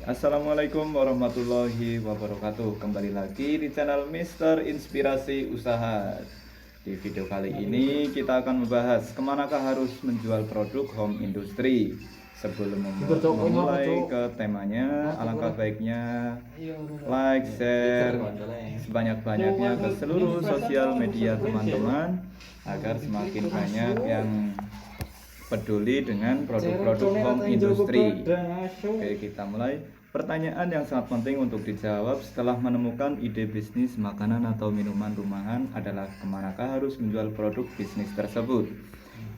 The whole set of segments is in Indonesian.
Assalamualaikum warahmatullahi wabarakatuh. Kembali lagi di channel Mister Inspirasi Usaha. Di video kali ini kita akan membahas kemanakah harus menjual produk home industry. Sebelum memulai ke temanya, alangkah baiknya like, share sebanyak-banyaknya ke seluruh sosial media teman-teman agar semakin banyak yang peduli dengan produk-produk home industry. Oke, kita mulai. Pertanyaan yang sangat penting untuk dijawab setelah menemukan ide bisnis makanan atau minuman rumahan adalah kemanakah harus menjual produk bisnis tersebut.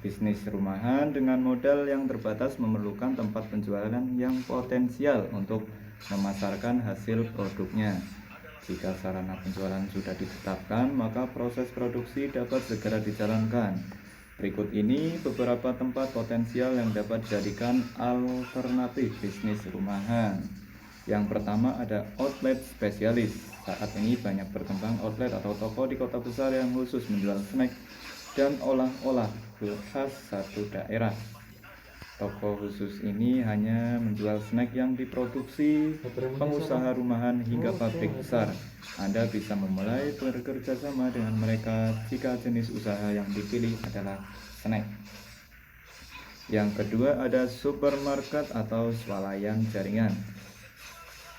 Bisnis rumahan dengan modal yang terbatas memerlukan tempat penjualan yang potensial untuk memasarkan hasil produknya. Jika sarana penjualan sudah ditetapkan, maka proses produksi dapat segera dijalankan. Berikut ini beberapa tempat potensial yang dapat dijadikan alternatif bisnis rumahan. Yang pertama ada outlet spesialis. Saat ini banyak berkembang outlet atau toko di kota besar yang khusus menjual snack dan olah-olah khas satu daerah. Toko khusus ini hanya menjual snack yang diproduksi pengusaha rumahan hingga pabrik besar. Anda bisa memulai bekerja sama dengan mereka jika jenis usaha yang dipilih adalah snack. Yang kedua ada supermarket atau swalayan jaringan.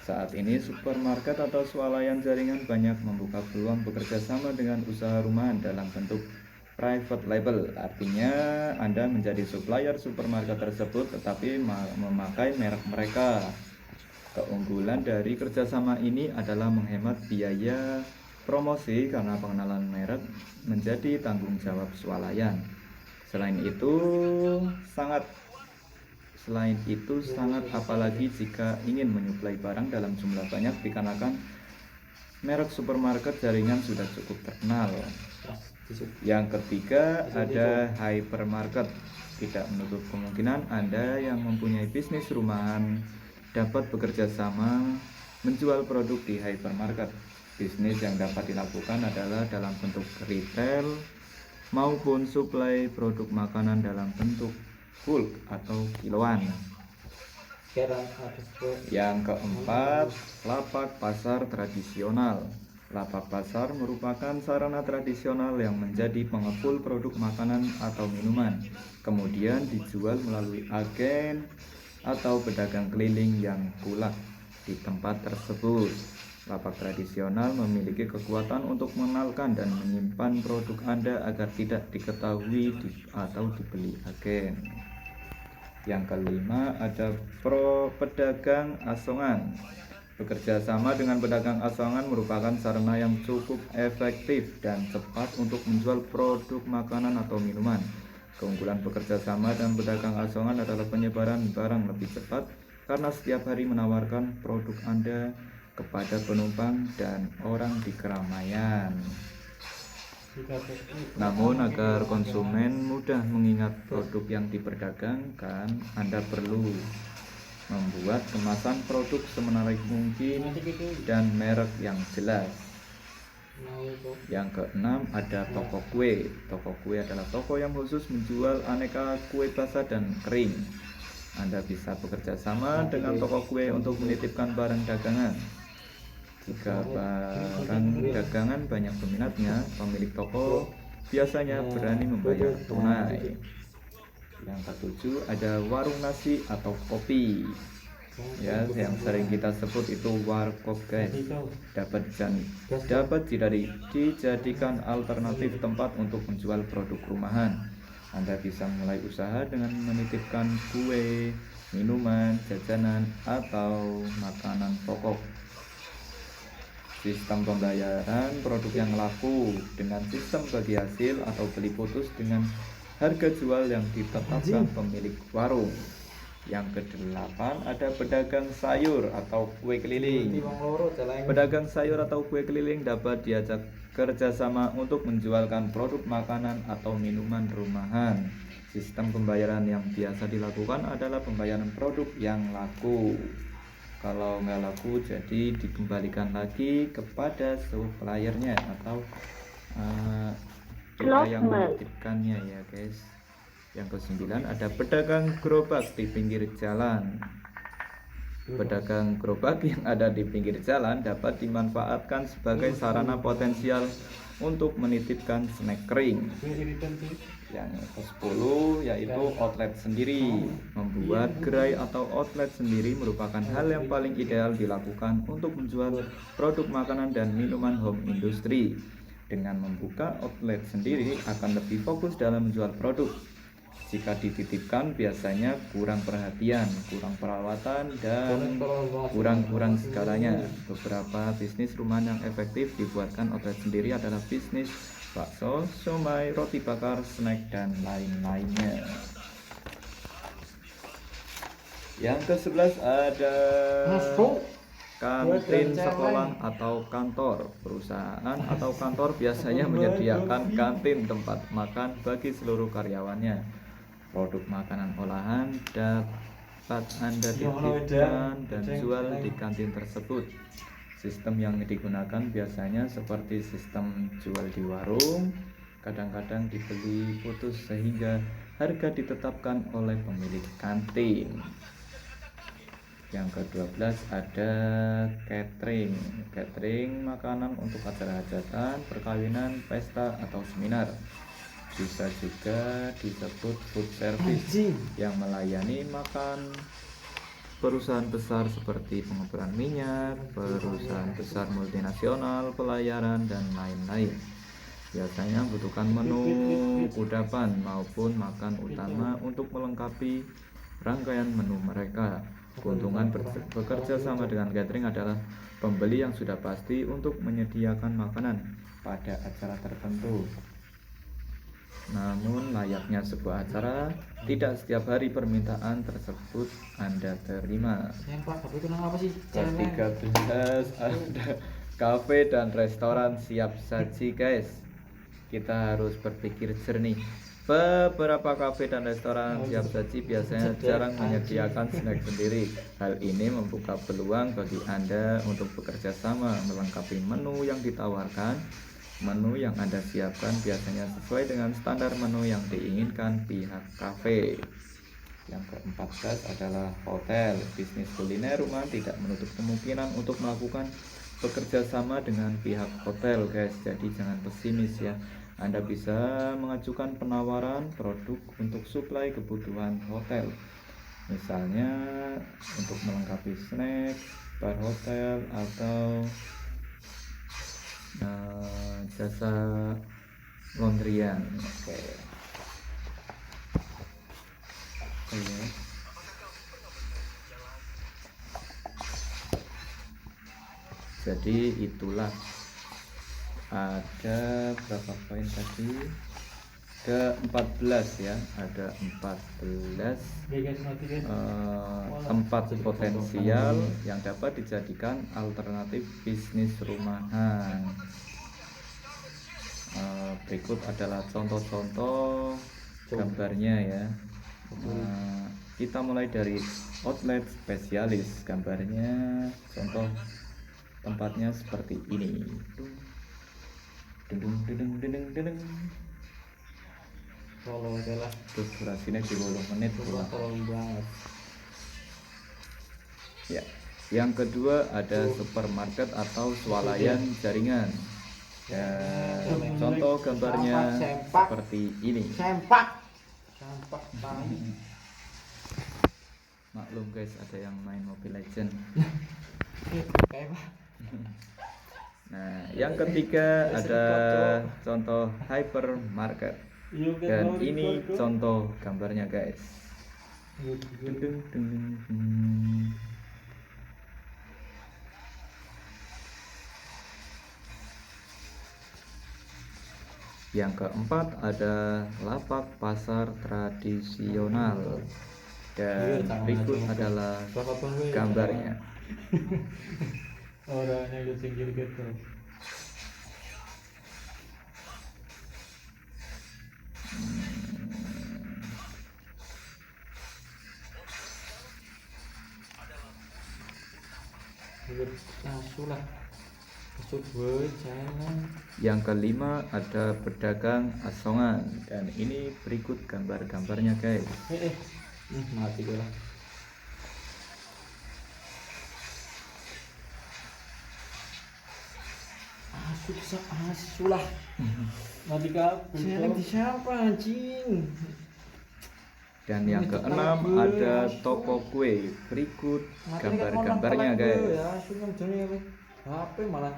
Saat ini supermarket atau swalayan jaringan banyak membuka peluang bekerja sama dengan usaha rumahan dalam bentuk private label. Artinya Anda menjadi supplier supermarket tersebut tetapi memakai merek mereka. Keunggulan dari kerjasama ini adalah menghemat biaya promosi karena pengenalan merek menjadi tanggung jawab swalayan. Selain itu sangat apalagi jika ingin menyuplai barang dalam jumlah banyak dikarenakan merek supermarket jaringan sudah cukup terkenal. Yang ketiga ada hypermarket. Tidak menutup kemungkinan Anda yang mempunyai bisnis rumahan dapat bekerja sama menjual produk di hypermarket. Bisnis yang dapat dilakukan adalah dalam bentuk retail maupun suplai produk makanan dalam bentuk bulk atau kiloan. Yang keempat, lapak pasar tradisional. Lapak pasar merupakan sarana tradisional yang menjadi pengepul produk makanan atau minuman, kemudian dijual melalui agen atau pedagang keliling yang kulak di tempat tersebut. Lapak tradisional memiliki kekuatan untuk mengenalkan dan menyimpan produk Anda agar tidak diketahui atau dibeli agen. Yang kelima ada pedagang asongan. Bekerja sama dengan pedagang asongan merupakan sarana yang cukup efektif dan cepat untuk menjual produk makanan atau minuman. Keunggulan bekerja sama dengan pedagang asongan adalah penyebaran barang lebih cepat karena setiap hari menawarkan produk Anda kepada penumpang dan orang di keramaian. Namun agar konsumen mudah mengingat produk yang diperdagangkan, Anda perlu membuat kemasan produk semenarik mungkin dan merek yang jelas. Yang keenam ada toko kue. Toko kue adalah toko yang khusus menjual aneka kue basah dan kering. Anda bisa bekerja sama dengan toko kue untuk menitipkan barang dagangan. Jika barang dagangan banyak peminatnya, pemilik toko biasanya berani membayar tunai. Yang ketujuh ada warung nasi atau kopi. Ya, yang sering kita sebut itu warkop, guys. Dapat dijadikan alternatif tempat untuk menjual produk rumahan. Anda bisa mulai usaha dengan menitipkan kue, minuman, jajanan, atau makanan pokok. Sistem pembayaran produk yang laku dengan sistem bagi hasil atau beli putus dengan harga jual yang ditetapkan pemilik warung. Yang kedelapan ada pedagang sayur atau kue keliling. Pedagang sayur atau kue keliling dapat diajak kerjasama untuk menjualkan produk makanan atau minuman rumahan. Sistem pembayaran yang biasa dilakukan adalah pembayaran produk yang laku. Kalau nggak laku jadi dikembalikan lagi kepada suppliernya atau kita yang menitipkannya, ya guys. Yang kesembilan ada pedagang gerobak di pinggir jalan. Pedagang gerobak yang ada di pinggir jalan dapat dimanfaatkan sebagai sarana potensial untuk menitipkan snack kering. Yang ke-10 yaitu outlet sendiri. Membuat gerai atau outlet sendiri merupakan hal yang paling ideal dilakukan untuk menjual produk makanan dan minuman home industry. Dengan membuka outlet sendiri akan lebih fokus dalam menjual produk. Jika dititipkan biasanya kurang perhatian, kurang perawatan, dan kurang segalanya. Beberapa bisnis rumahan yang efektif dibuatkan outlet sendiri adalah bisnis bakso, somai, roti bakar, snack, dan lain-lainnya. Yang ke-11 ada kantin sekolah atau kantor. Perusahaan atau kantor biasanya menyediakan kantin tempat makan bagi seluruh karyawannya. Produk makanan olahan dapat Anda titipkan dan jual di kantin tersebut. Sistem yang digunakan biasanya seperti sistem jual di warung, kadang-kadang dibeli putus sehingga harga ditetapkan oleh pemilik kantin. Yang ke-12 ada catering. Catering makanan untuk acara hajatan, perkawinan, pesta, atau seminar. Bisa juga disebut food service yang melayani makan perusahaan besar seperti pengeboran minyak, perusahaan besar multinasional, pelayaran, dan lain-lain. Biasanya membutuhkan menu kudapan maupun makan utama untuk melengkapi rangkaian menu mereka. Keuntungan bekerja sama dengan catering adalah pembeli yang sudah pasti untuk menyediakan makanan pada acara tertentu. Namun layaknya sebuah acara, tidak setiap hari permintaan tersebut Anda terima. Ke-13 ada kafe dan restoran siap saji, guys. Kita harus berpikir jernih. Beberapa kafe dan restoran siap saji biasanya jarang menyediakan snack sendiri. Hal ini membuka peluang bagi Anda untuk bekerja sama melengkapi menu yang ditawarkan. Menu yang Anda siapkan biasanya sesuai dengan standar menu yang diinginkan pihak kafe. Yang ke-14 adalah hotel. Bisnis kuliner rumah tidak menutup kemungkinan untuk melakukan bekerja sama dengan pihak hotel, guys. Jadi jangan pesimis ya. Anda bisa mengajukan penawaran produk untuk suplai kebutuhan hotel. Misalnya untuk melengkapi snack, bar hotel, atau jasa laundryan. Oke. Jadi itulah, ada berapa poin tadi? Ke-14 ya, ada 14 tempat potensial yang dapat dijadikan alternatif bisnis rumahan. Berikut adalah contoh-contoh gambarnya ya. Kita mulai dari outlet spesialis. Gambarnya, contoh tempatnya seperti ini. Tolong adalah Terus durasinya 20 menit tolong banget. Ya. Yang kedua ada supermarket atau swalayan jaringan. Ya, contoh gambarnya seperti ini. Sempak. Maklum guys, ada yang main Mobile Legend. Nah, yang ketiga ada contoh hypermarket. Dan ini contoh gambarnya guys. Yang keempat ada lapak pasar tradisional. Dan berikut adalah gambarnya. Orangnya udah tinggi gitu. Yang kelima ada pedagang asongan, dan ini berikut gambar-gambarnya guys. Mati gue lah. Susah asu lah. Mati kabel. Jeneng di siapa anjing? Dan yang keenam ada toko kue. Berikut gambar-gambarnya guys. Ya, sudah jenenge HP malah.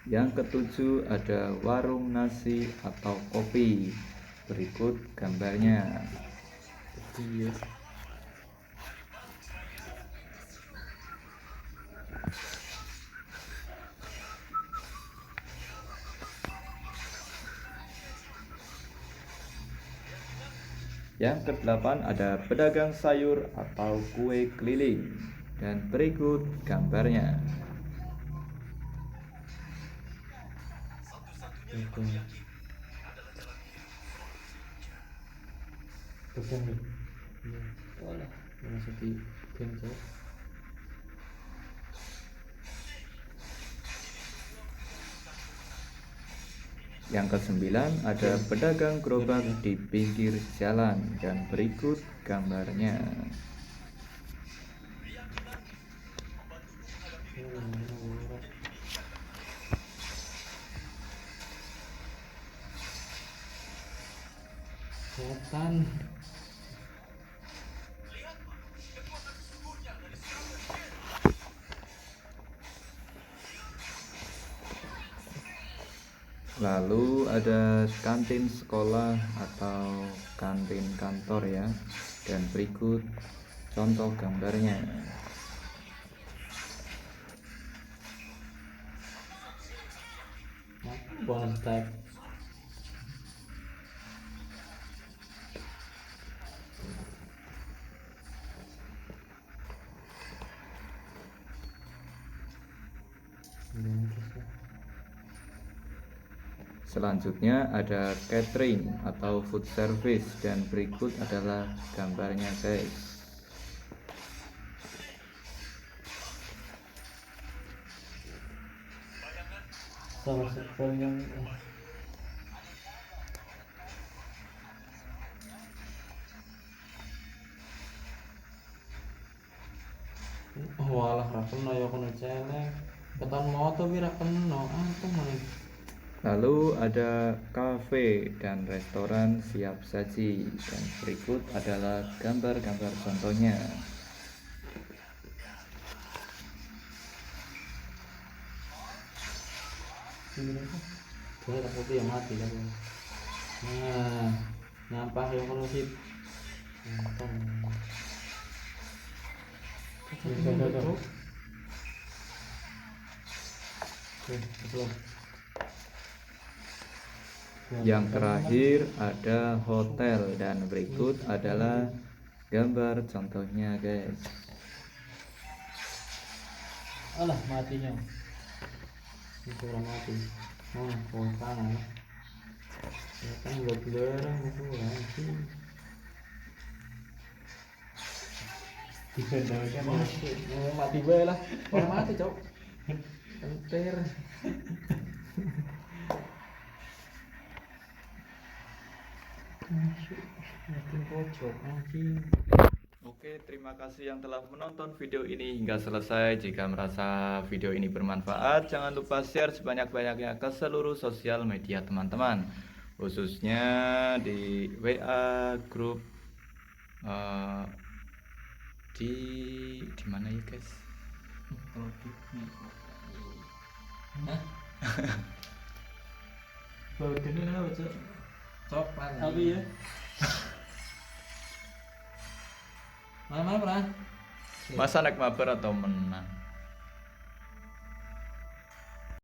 Yang ketujuh ada warung nasi atau kopi. Berikut gambarnya. Iya. Yang kedelapan ada pedagang sayur atau kue keliling. Dan berikut gambarnya. Pegang nih. Iya. Olah, masuk di bengkel. Yang kesembilan ada pedagang gerobak di pinggir jalan. Dan berikut gambarnya. Setan. Lalu ada kantin sekolah atau kantin kantor ya. Dan berikut contoh gambarnya. Bonus tag. Selanjutnya ada catering atau food service. Dan berikut adalah gambarnya guys. Sama sekali yang walah ra kena ya kono celeng. Keton moto wi ra kena antung maning. Lalu ada kafe dan restoran siap saji. Dan berikut adalah gambar-gambar contohnya. Boleh takut ya mati kan. Nah, nyampah yang kono sip. Antung. Yang terakhir ada hotel. Dan berikut adalah gambar contohnya guys. Alah matinya. Itu orang mati. Oh, kanan. Ya kan buat belerang itu anjing. Dikendalikan mau mati bae lah. Orang mati, Cok. Enter. Makin pojok anjing. Oke, terima kasih yang telah menonton video ini hingga selesai. Jika merasa video ini bermanfaat, jangan lupa share sebanyak-banyaknya ke seluruh sosial media teman-teman, khususnya di WA grup di mana ya guys? Bau ini apa, Cok? Coklat. Tapi ya. Mana pernah? Masa naik mabar atau menang?